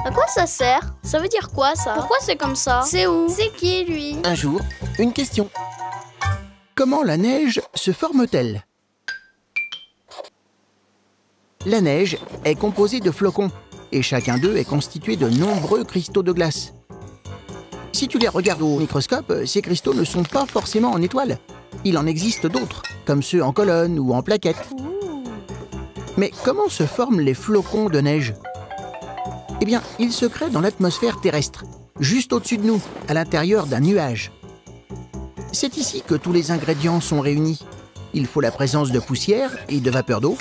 À quoi ça sert? Ça veut dire quoi ça? Pourquoi c'est comme ça? C'est où? C'est qui lui? Un jour, une question. Comment la neige se forme-t-elle? La neige est composée de flocons, et chacun d'eux est constitué de nombreux cristaux de glace. Si tu les regardes au microscope, ces cristaux ne sont pas forcément en étoiles. Il en existe d'autres, comme ceux en colonnes ou en plaquettes. Mais comment se forment les flocons de neige? Eh bien, ils se créent dans l'atmosphère terrestre, juste au-dessus de nous, à l'intérieur d'un nuage. C'est ici que tous les ingrédients sont réunis. Il faut la présence de poussière et de vapeur d'eau,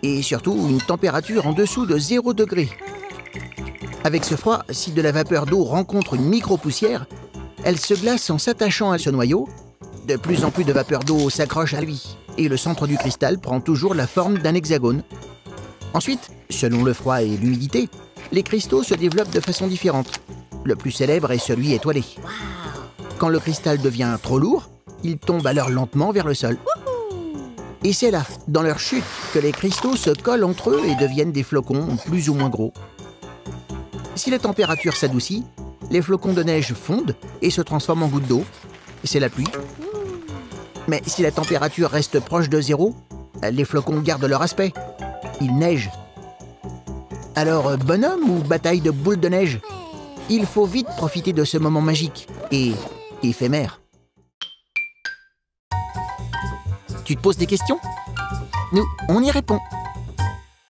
et surtout une température en dessous de 0 degré. Avec ce froid, si de la vapeur d'eau rencontre une micro-poussière, elle se glace en s'attachant à ce noyau. De plus en plus de vapeur d'eau s'accroche à lui, et le centre du cristal prend toujours la forme d'un hexagone. Ensuite, selon le froid et l'humidité, les cristaux se développent de façon différente. Le plus célèbre est celui étoilé. Quand le cristal devient trop lourd, il tombe alors lentement vers le sol. Et c'est là, dans leur chute, que les cristaux se collent entre eux et deviennent des flocons plus ou moins gros. Si la température s'adoucit, les flocons de neige fondent et se transforment en gouttes d'eau. C'est la pluie. Mais si la température reste proche de 0, les flocons gardent leur aspect. Ils neigent. Alors, bonhomme ou bataille de boules de neige? Il faut vite profiter de ce moment magique et éphémère. Tu te poses des questions? Nous, on y répond.